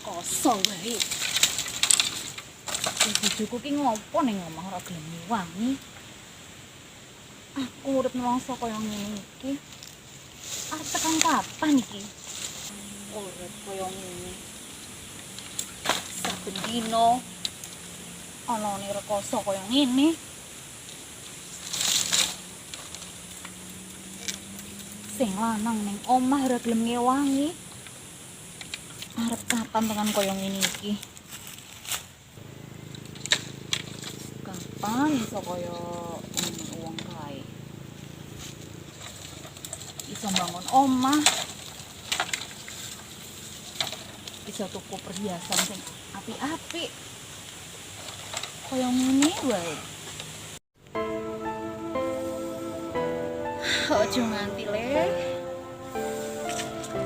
Kosong wae. Bojoku ki ngopo ning ngomong ora gelem wangi. Aku urip nelongso kaya ngene iki. Arep tekan kapan iki? Urip kaya ngene. Saben dina anane rekoso kaya ngene. Sing lanang ning omah ora gelem ngewangi. Arep kapan tekan kaya ngene iki? Kapan iso kaya wong kae? Iso bangun omah. Iso tuku perhiasan sing apik-apik. Kaya ngene wae. Ojo nganti le.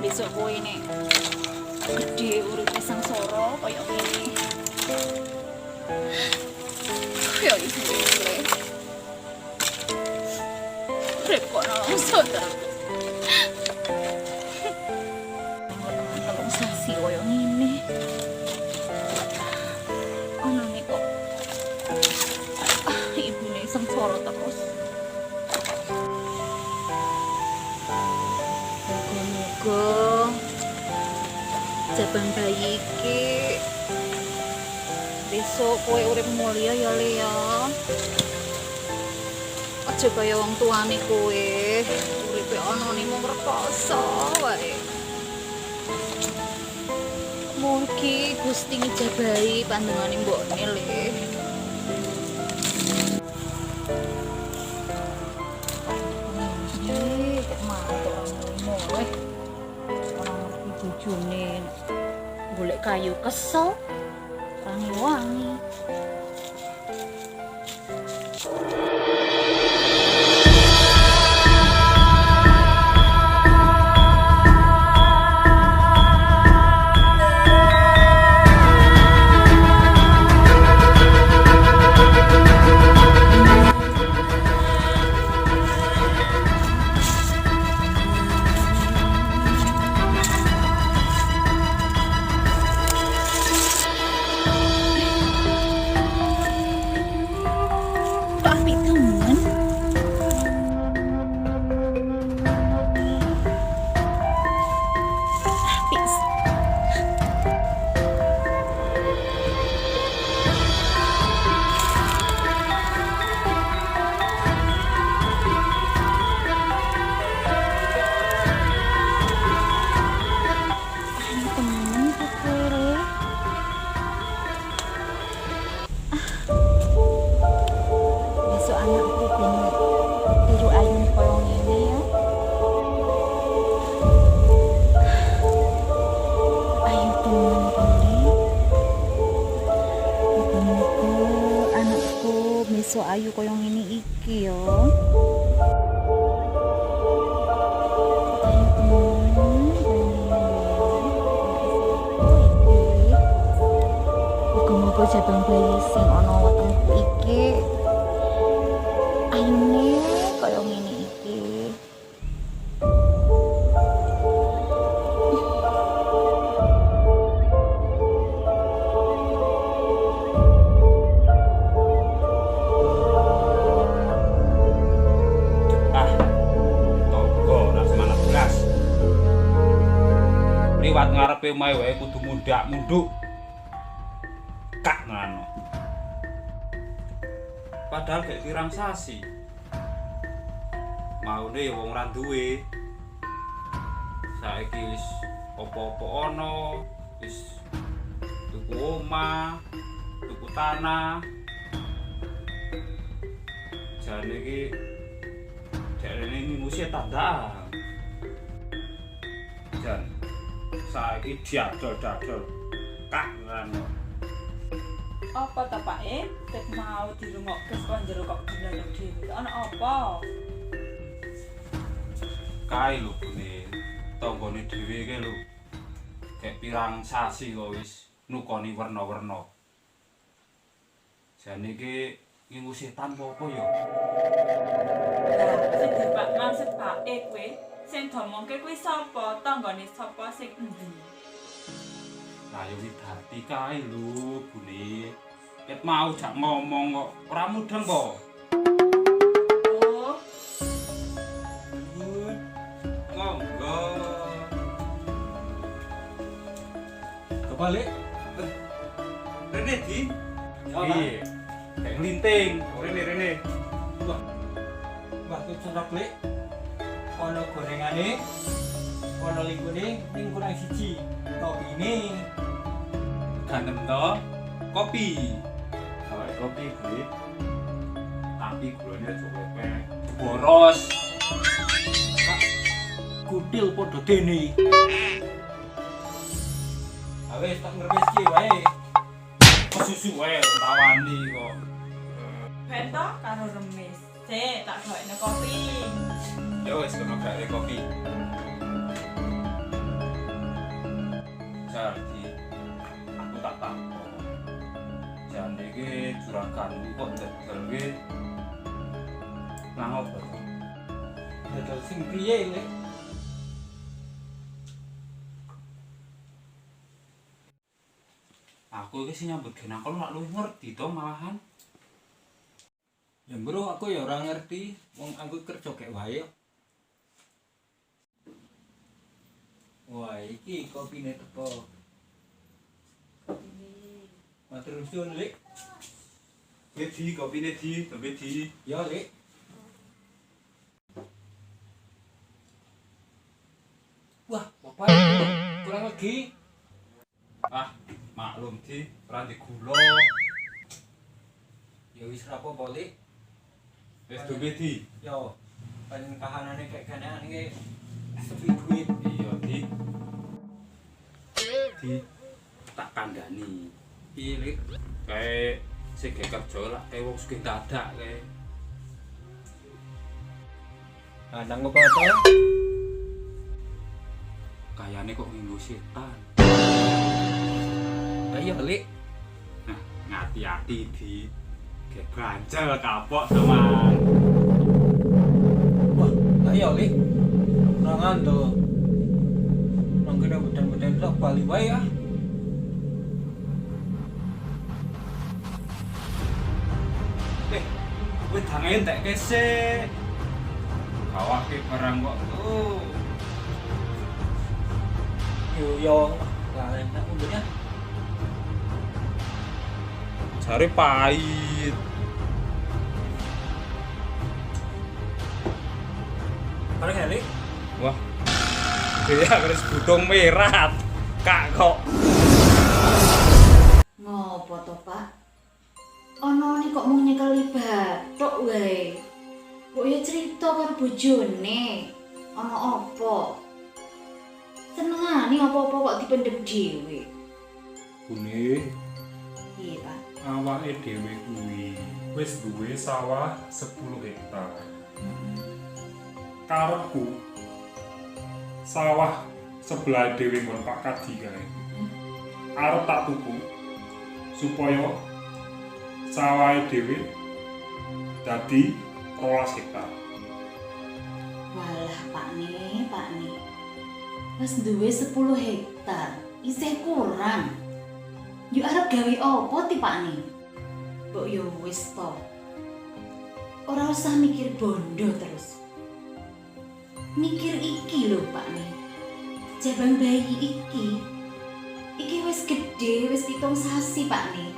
Besok kowe nek gede uripe sangsara kaya ngene. Ya iku le. Repot langsung ta. Telung sasi kaya ngene. Anane kok ibune sengsara terus. Moga-moga jabang bayi iki besok kowe urip mulya ya Le ya. Aja kaya wong tuane kowe uripe anane mung rekoso wae. Mugi Gusti ngejabahi pandengane mbokne Le. Bojone golek kayu kesel wangi-wangi. Tapi temen so ayu kaya ngene iki ya. Muga-muga jabang bayi sing ana wetengku iki ayune kaya ngene iki. Liwat ngarepe omahe wae kudu mundak-munduk. Kak ngono. Padahal gek kirang sasi. Maune ya wong ora duwe. Saiki wis apa-apa ana, wis tuku omah, tuku tanah. Jane iki jarene ngusi tandang. Jan saiki diadol-dadol kak ngono. Apa ta Pak tek mau dirungokke saka njero kok gandeng dhewe. Ana apa? Kae lho Bune, tanggane dhewe iki lho. Kayak pirang sasi kok wis nukoni werna-werna. Jane iki ngingu setan apa ya? Sing Pak maksud Pak kowe sing domongke kuwi sapa? Tanggane sapa sing endi? Lah yo widati kae lho, Bune. Ket mau jak ngomong kok ora mudeng po. Oh, Monggo. Kebalik. Rene di. Ya, Iya. Kayak nglinting. Rene. Mbak Tucun Klik. Ono gorengane. Ono linggune ning kurang siji. Topine. Ganem to. Kopi. Awake kopi kuwi. Tapi gulanya coba boros. Kutil padha dene. Awes tak ngerbeski wae. Susu wae tawani kok. bento karo remis. Sik, tak gawekne kopi. Ya wis kono gawe kopi. Jadi aku tak takon. Jane iki juraganmu kok dedelke nang opo to? Dodol sing piye, Lek? Aku iki sing nyambut gawe nang kono lak luwih ngerti to malahan. Ya bro, aku ya ora ngerti. Wong aku kerja kek wae. Wah, iki kopine teko. Matur nuwun, Lek. Di kopine di, tapi di. Ya, Lek. Wah, apa kurang lagi? Ah, maklum di, ora di gula. Ya wis ra apa-apa, Lek. Wis dobe di. Ya, paling kahanane kayak ganean iki sepi duit. Iya di. Di tak kandhani. Piye, Lek? Kayak sing kerja lah kayak wong sugih dadak kayak. Ah, nang apa to? Kayane kok nginggo setan. Ayo, Lek. Nah, ngati-ati di kayak banjal kapok teman. Wah, ayo, Lek. Nangan to. Nang kena beden-beden tok bali wae ya. Wis dange entek kese. Awake barang kok tuh. Yo, lah enak umurnya. Jare pahit. Bareng ya, Lek. Wah. Dia wis budong merah. Kak kok. Ngopo to, Pak? Ono nih kok mung nyekeli bathuk wae. Kok ya cerita karo bojone. Ono apa? Senengane apa-apa kok dipendhem dhewe. Bune, Piye, Pak? awake dhewe kuwi wis duwe sawah 10 hektar. Karepku sawah sebelah dhewe nggon Pak Kadi kae. Arep tak tuku supaya sawahe dhewe dadi 12 hektar. Walah, Pak nih. Wis duwe 10 hektar, isih kurang. Yo arep gawe apa ti Pak nih? Mbok yo wis to. Ora usah mikir bondo terus. Mikir iki lho Pak nih. Jabang bayi iki wis gede, wis 7 sasi Pak nih.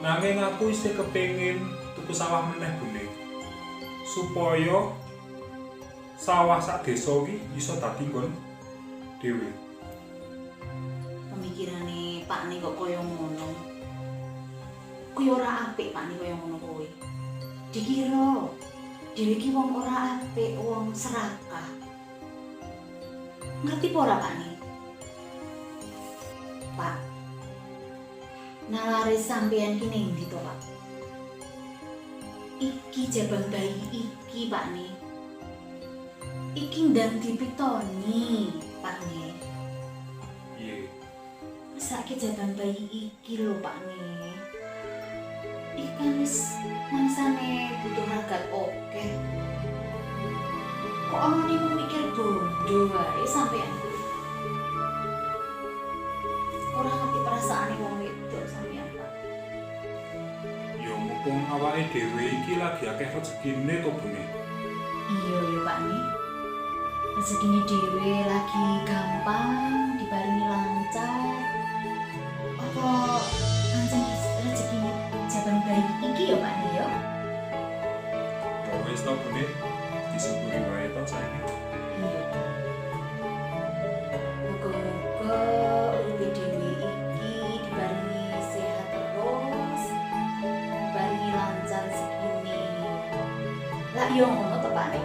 Nanging aku isih kepengin tuku sawah meneh, Bune. Supaya sawah sak desa iki iso dadi nggon dhewe. Pemikirane Pak nih kok koyo ngono. Kuwi ora apik Pak nih koyo ngono kuwi. Dikira dhewe iki wong ora apik, wong serakah. Ngerti apa ora Pak nih? Pak. Nalare sampeyan ki ning ndi to, Pak? Iki jabang bayi iki, Pak nih. Iki ndang dipitoni, Pak nih. Piye? Sakit jabang bayi iki lho Pak nih. Ikan wis mangsane butuh ragat oke. Kok ono ning mikir bondo wae sampean. Ora perasaane wong wedok sampeyan, Pak. Ya mumpung awake dhewe iki lagi akeh rezekine to Bune. Iya ya Pak nih. Rezekine dhewe lagi gampang diparingi lancar. Apa pancen rezekine jaban bayi iki ya Pak nih ya? Ya wis to Bune, disyukuri wae to sayang. Iya. Muga-muga uripe dhewe iki diparingi sehat terus, diparingi lancar rezekine. Lah yo ngono to Pak nih.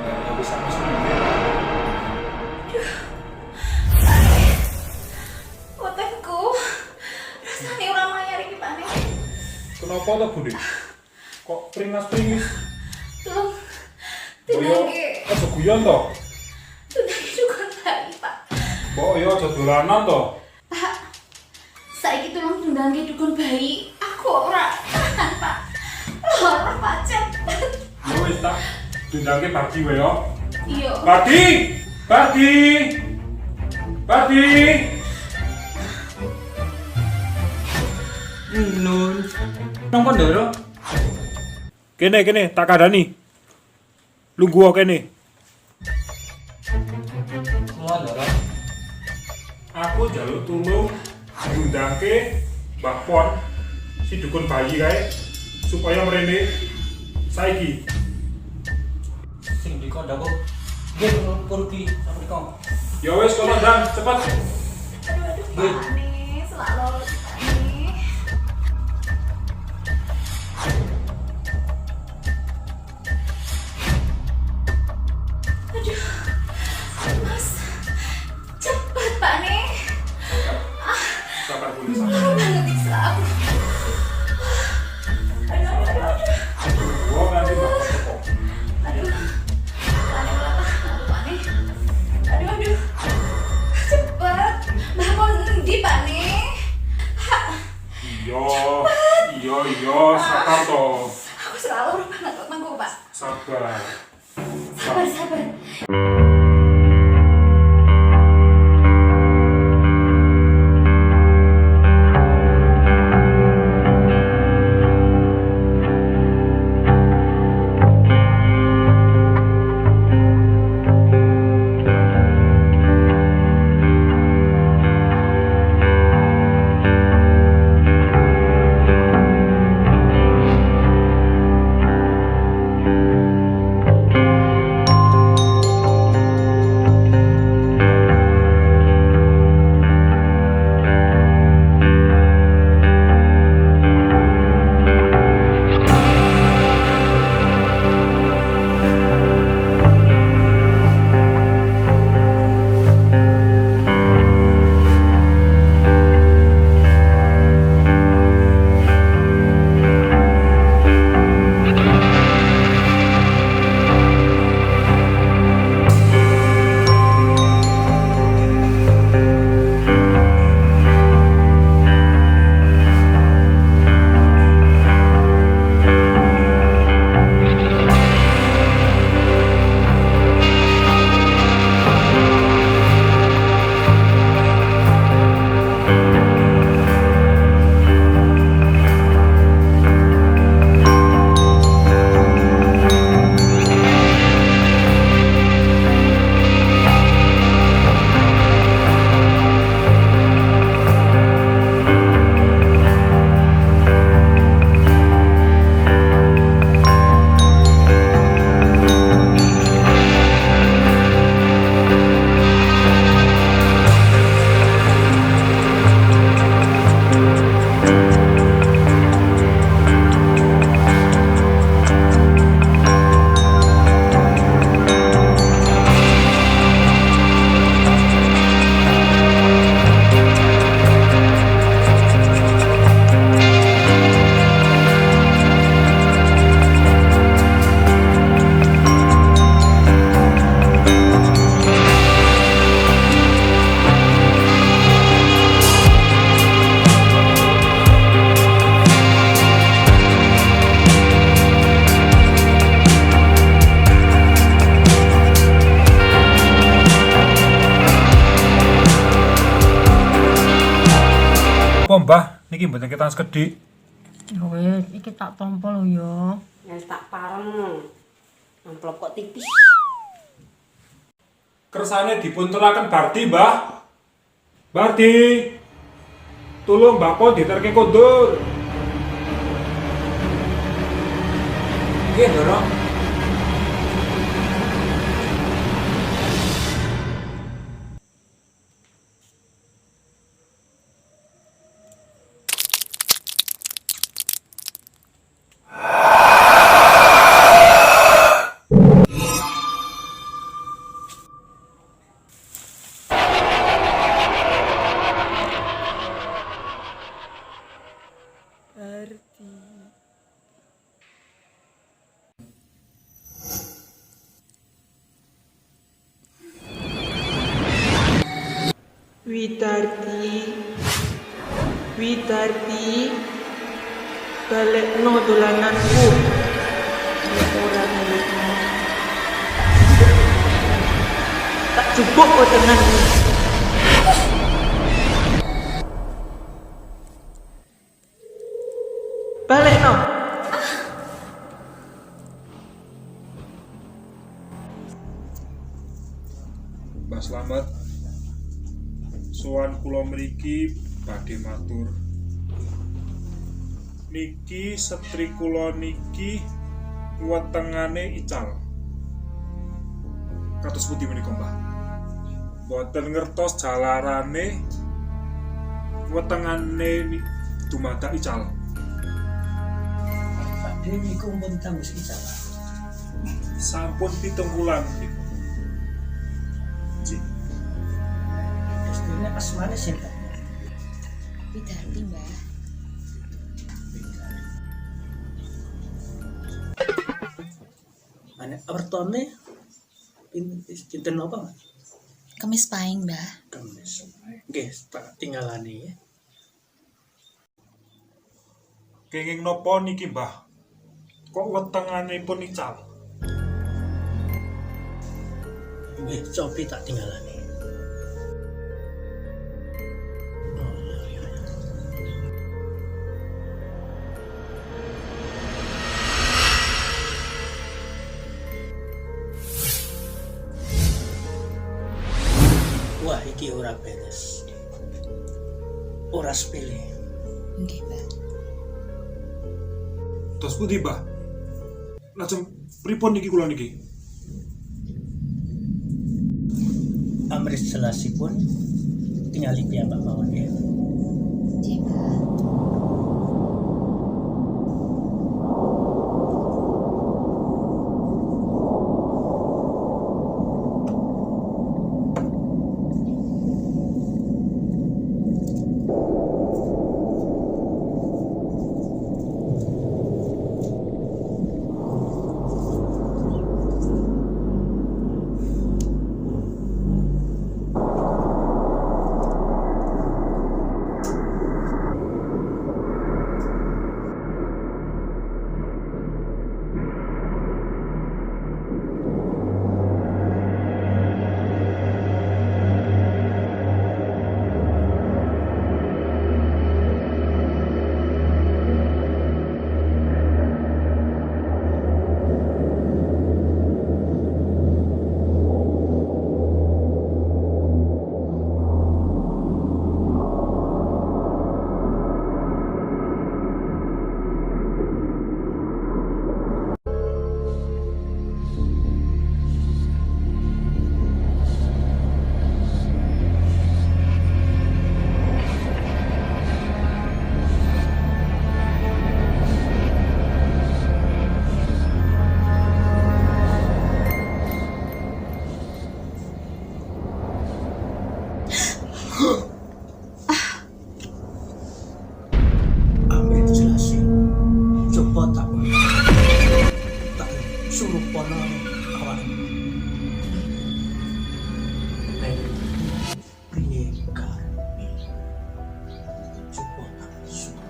Nah, ya wis aku seneng. Wetengku rasane ora mayar iki Pak nih. Kenapa to Bune? Kok pringas-pringis? Tolong Boyo, tunange aja guyon to. dukun bayi Pak. Mbok yo aja dolanan to. Pak, saiki tolong tunange dukun bayi. Aku ora tahan Pak. Lara Pak cepet. Ya wis tak tundange Bardi wae yo. Iya. Bardi! Bardi! Bardi! Nun. Nang Pandoro. Kene, tak kandhani. Lungguh kene. Pandoro. Aku njaluk tulung ngundangke Mbah Pon si dukun bayi kae supaya mrene saiki. Sing dikondako. Nggih, Purki, sampe dikon. Ya wis komandan, cepet. Aduh Pak nih, selalu Pak nih. Aduh, Mas, cepet Pak nih. Sabar boleh sabar. Lama banget bisa aku. Aduh. Gua nanti bakal teko. Aduh, Pane ulah Pane. Aduh. Cepet, Mbak Pon endi Pane? Iya, sabar to. Aku selalu banget wetengku Pak. Sabar. Sabar. Niki mboten ketan sekedhik. Ya wis, iki tak tampa lho ya. Yang tak pareng. Amplop kok tipis. Kersane dipun turaken Bardi, Mbah. Bardi. Tulung Mbah Pon diterke kondur. Nggih, Ndoro. Berarti Widarti, balekno dolananku. Nek ora balekno, tak jupuk wetenganmu. Balekno. Mbah Slamet. Sowan kula mriki badhe matur. Niki setri kula niki wetengane ical. Kados pundi menika, Mbah? Boten ngertos jalarane wetengane dumadak ical. Padhe niku pun tanggus ical. Sampun 7 wulan niku. Nggih. Dene asmane sinten? Widarti, Mbah. Anak wertone pinten napa, Mas? Kemis Pahing, Mbah. Kemis. Nggih, tak tinggalane ya. Kenging napa niki, Mbah? Kok wetenganipun ical? Nggih, cobi tak tinggalane. Oh, iya. Wah, iki ora beres. Ora sepele. Nggih, Mbah. Terus pundi, Mbah? Lajeng pripun niki kula niki? Amris jelasipun tingali piyambak mawon ya. Nggih, Mbah. Ambil jelasin. Coba tak suruh pono awak. Nek piye karepe? Coba tak suruh.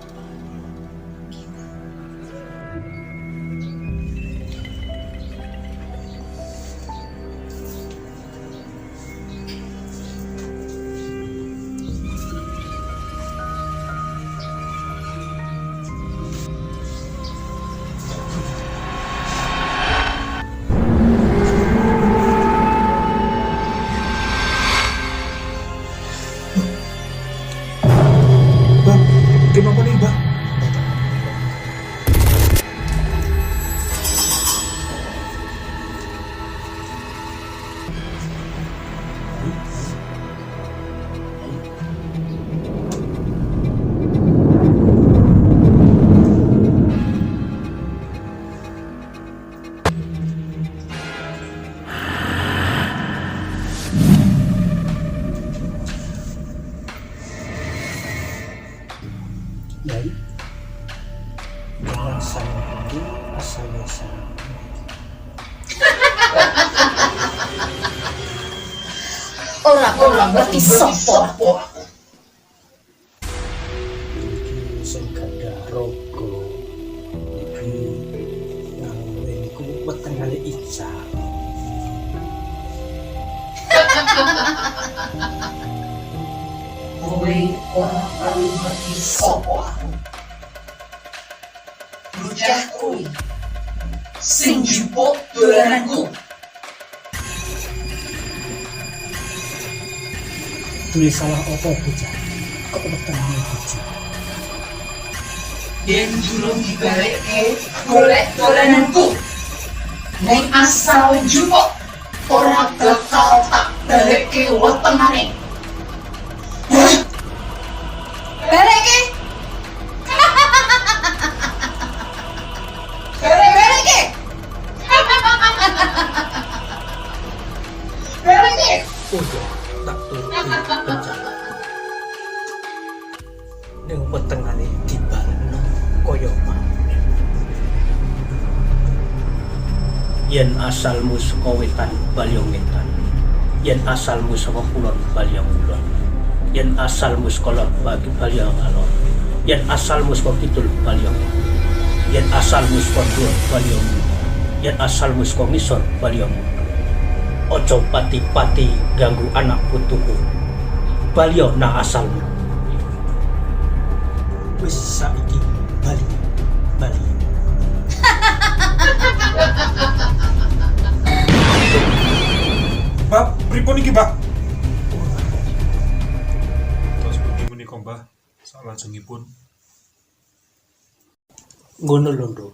saya sang Ora ngerti sapa aku. sing ganda rogo iki nang ku wetengane Ica. Kowe ora perlu ngerti sapa aku. Bocah kuwi sing jupuk dolananku. Duwe salah apa bocah? Kok wetengane Ica? Yen durung dibalekke golek dolananku. Nek asal jupuk ora bakal tak balekke wetengane. Balekke. Balekke. Balekke. Udah tak turuti rencana. Ning wetengane dibalekno kaya mau. Yen asalmu saka wetan Balyong wetan, yen asalmu saka kulon Balyong kulon, yen asalmu saka lor Balyong alor, yen asalmu saka kidul Balyong, yen asalmu saka dhuwur Balyong, yen asalmu saka ngisor Balyong. Ojo pati-pati ganggu anak putuku. Balyo na asalmu. Wis saiki bali. Mbah, pripun iki, Mbah? Terus bengi menika, Mbah, salajengipun. Ngono lho, Nduk.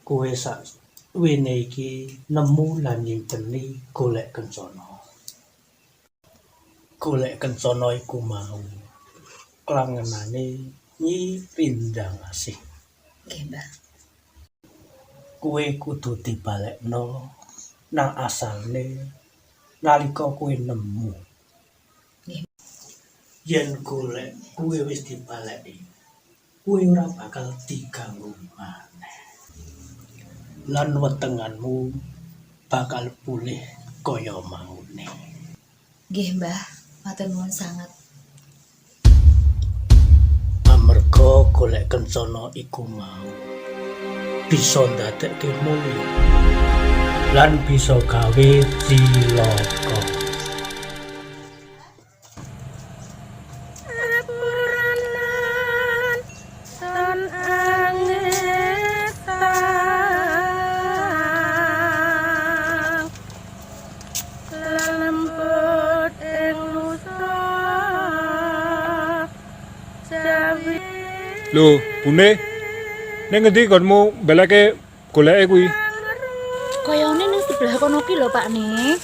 Kowe sak wene iki nemu lan nyimteni golek kencana. Golek kencana iku mau klangenane Nyi Pindang Asih. Nggih, Mbah. Kowe kudu dibalekno nang asalne nalika kowe nemu. Yen golek kowe wis dibaleki, kowe ora bakal diganggu maneh. Lan wetenganmu bakal pulih kaya maune. Nggih, Mbah. Matur nuwun sanget. Amarga golek kencana iku mau bisa ndadekke mulya lan bisa gawe cilaka. Lho, Bune, ning ngendi konmu mbeleke goleke kuwi? Koyone nang sebelah kono ki lho, Pak Ne.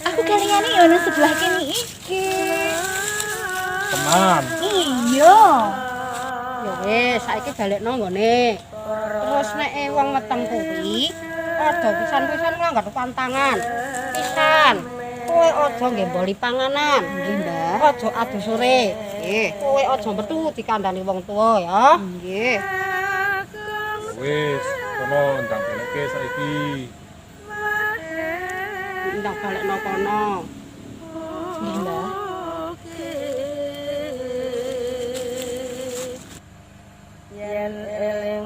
Aku kelingane ya nang sebelah kene iki. Teman. Iya. Ya wis, saiki balekno nggone. Terus nek wong meteng kuwi, aja pisan-pisan nganggo pantangan. Pisan. Kowe aja nggemboli panganan. Nggih, Mbah. Aja adu sore. Nggih. Kowe aja metu dikandani wong tuwa ya. Nggih. Wis, kono ndang belekke saiki. Ndang balekno kono. Nggih, Mbah. Yen eling